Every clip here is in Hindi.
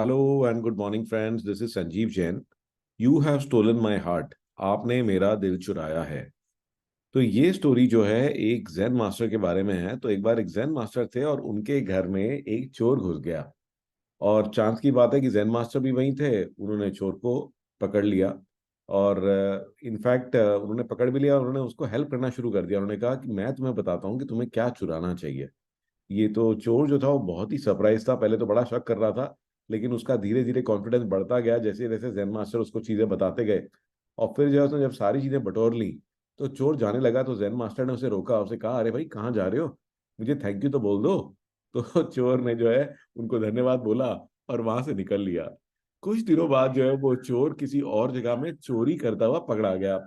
Hello and good morning friends, this is Sanjeev Jain. You have stolen my heart. आपने मेरा दिल चुराया है। तो ये स्टोरी जो है एक जैन मास्टर के बारे में है। तो एक बार एक जैन मास्टर थे और उनके घर में एक चोर घुस गया। और चांस की बात है कि जैन मास्टर भी वहीं थे। उन्होंने चोर को पकड़ लिया और इनफैक्ट उन्होंने पकड़ भी लिया और उन्होंने उसको हेल्प करना शुरू कर दिया। उन्होंने कहा कि मैं तुम्हें बताता हूँ कि तुम्हें क्या चुराना चाहिए। ये तो चोर जो था वो बहुत ही सरप्राइज था। पहले तो बड़ा शक कर रहा था, लेकिन उसका धीरे धीरे कॉन्फिडेंस बढ़ता गया जैसे जैसे जैन मास्टर उसको चीजें बताते गए। और फिर जो है उसने जब सारी चीजें बटोर ली तो चोर जाने लगा। तो जैन मास्टर ने उसे रोका, उसे कहा, अरे भाई कहाँ जा रहे हो, मुझे थैंक यू तो बोल दो। तो चोर ने जो है उनको धन्यवाद बोला और वहां से निकल लिया। कुछ दिनों बाद जो है वो चोर किसी और जगह में चोरी करता हुआ पकड़ा गया।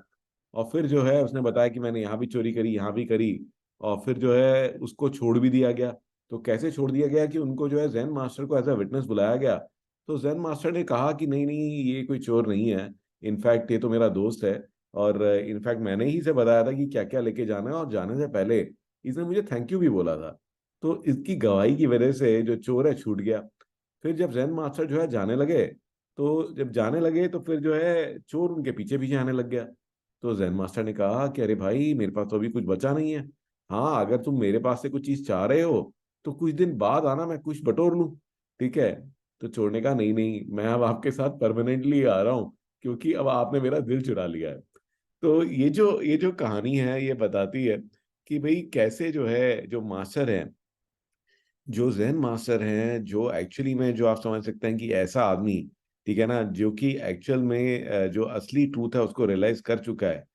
और फिर जो है उसने बताया कि मैंने यहाँ भी चोरी करी, यहाँ भी करी। और फिर जो है उसको छोड़ भी दिया गया। तो कैसे छोड़ दिया गया कि उनको जो है जैन मास्टर को एज अ विटनेस बुलाया गया। तो जैन मास्टर ने कहा कि नहीं नहीं, ये कोई चोर नहीं है। इनफैक्ट ये तो मेरा दोस्त है। और इनफैक्ट मैंने ही से बताया था कि क्या क्या लेके जाना है, और जाने से पहले इसने मुझे थैंक यू भी बोला था। तो इसकी गवाही की वजह से जो चोर है छूट गया। फिर जब जैन मास्टर जो है जाने लगे, तो जब जाने लगे तो फिर जो है चोर उनके पीछे पीछे आने लग गया। तो जैन मास्टर ने कहा कि अरे भाई, मेरे पास तो अभी कुछ बचा नहीं है। हाँ, अगर तुम मेरे पास से कुछ चीज चाह रहे हो तो कुछ दिन बाद आना, मैं कुछ बटोर लूं। ठीक है। तो चोर ने कहा, नहीं नहीं, मैं अब आपके साथ परमानेंटली आ रहा हूँ, क्योंकि अब आपने मेरा दिल चुरा लिया है। तो ये जो कहानी है ये बताती है कि भाई कैसे जो है जो मास्टर है, जो जैन मास्टर हैं, जो एक्चुअली में जो आप समझ सकते हैं कि ऐसा आदमी, ठीक है ना, जो कि एक्चुअल में जो असली ट्रूथ है उसको रियलाइज कर चुका है।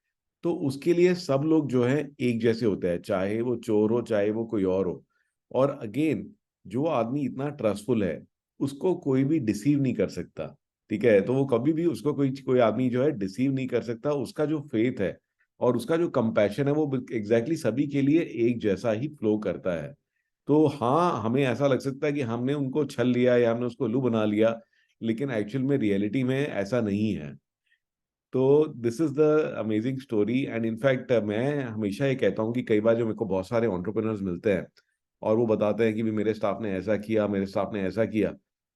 तो उसके लिए सब लोग जो है एक जैसे होते हैं, चाहे वो चोर हो चाहे वो कोई और हो। और अगेन, जो आदमी इतना ट्रस्टफुल है उसको कोई भी डिसीव नहीं कर सकता। ठीक है। तो वो कभी भी उसको कोई कोई आदमी जो है डिसीव नहीं कर सकता। उसका जो फेथ है और उसका जो कंपैशन है वो एग्जैक्टली सभी के लिए एक जैसा ही फ्लो करता है। तो हाँ, हमें ऐसा लग सकता है कि हमने उनको छल लिया या हमने उसको उल्लू बना लिया, लेकिन एक्चुअल में रियलिटी में ऐसा नहीं है। तो this is the amazing story. And in fact मैं हमेशा ये कहता हूँ कि कई बार जो मेरे को बहुत सारे एंटरप्रेन्योर्स मिलते हैं और वो बताते हैं कि भी मेरे स्टाफ ने ऐसा किया, मेरे स्टाफ ने ऐसा किया।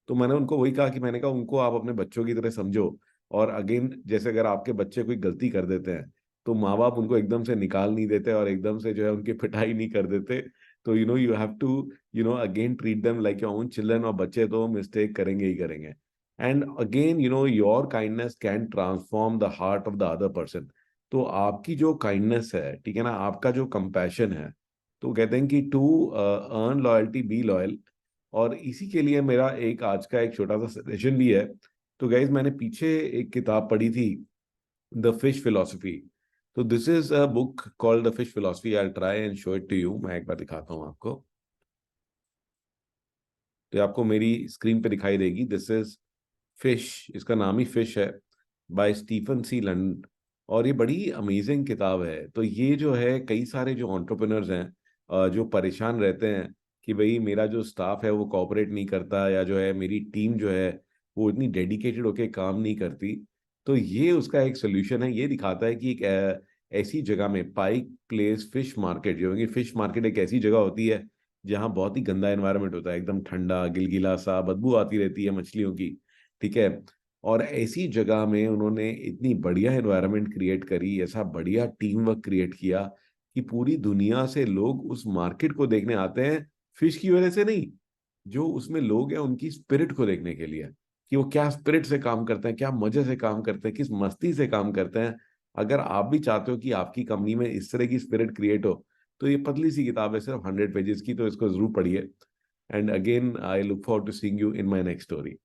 तो मैंने उनको वही कहा कि मैंने कहा उनको आप अपने बच्चों की तरह समझो। और अगेन, जैसे अगर आपके बच्चे कोई गलती कर देते हैं तो माँ बाप उनको एकदम से निकाल नहीं देते और एकदम से जो है उनकी पिटाई नहीं कर देते। तो you have to again treat them like your own children. और बच्चे तो मिस्टेक करेंगे ही करेंगे। And again your kindness can transform the heart of the other person. तो आपकी जो काइंडनेस है, ठीक है ना, आपका जो कंपैशन है, तो कहते हैं कि to earn loyalty be loyal. और इसी के लिए मेरा एक आज का एक छोटा सा सजेशन भी है। तो गाइज, मैंने पीछे एक किताब पढ़ी थी, द फिश फिलोसफी। तो this is a book called the Fish Philosophy. I try and show it to you. मैं एक बार दिखाता हूँ आपको। तो ये आपको मेरी स्क्रीन पे दिखाई देगी। दिस इज फिश, इसका नाम ही फिश है, बाय स्टीफन सी लंडन। और ये बड़ी अमेजिंग किताब है। तो ये जो है कई सारे जो एंटरप्रेन्योर्स हैं जो परेशान रहते हैं कि भाई मेरा जो स्टाफ है वो कोऑपरेट नहीं करता, या जो है मेरी टीम जो है वो इतनी डेडिकेटेड होके काम नहीं करती। तो ये उसका एक सोल्यूशन है। ये दिखाता है कि एक ऐसी जगह में, पाइक प्लेस फिश मार्केट, जो है कि फिश मार्केट एक ऐसी जगह होती है जहाँ बहुत ही गंदा एनवायरनमेंट होता है, एकदम ठंडा गिलगिला सा, बदबू आती रहती है मछलियों की। ठीक है। और ऐसी जगह में उन्होंने इतनी बढ़िया एनवायरनमेंट क्रिएट करी, ऐसा बढ़िया टीम वर्क क्रिएट किया कि पूरी दुनिया से लोग उस मार्केट को देखने आते हैं, फिश की वजह से नहीं, जो उसमें लोग हैं उनकी स्पिरिट को देखने के लिए, कि वो क्या स्पिरिट से काम करते हैं, क्या मजे से काम करते हैं, किस मस्ती से काम करते हैं। अगर आप भी चाहते हो कि आपकी कंपनी में इस तरह की स्पिरिट क्रिएट हो, तो ये पतली सी किताब है, सिर्फ 100 पेजेस की, तो इसको जरूर पढ़िए। And again I look forward to seeing you in my next story.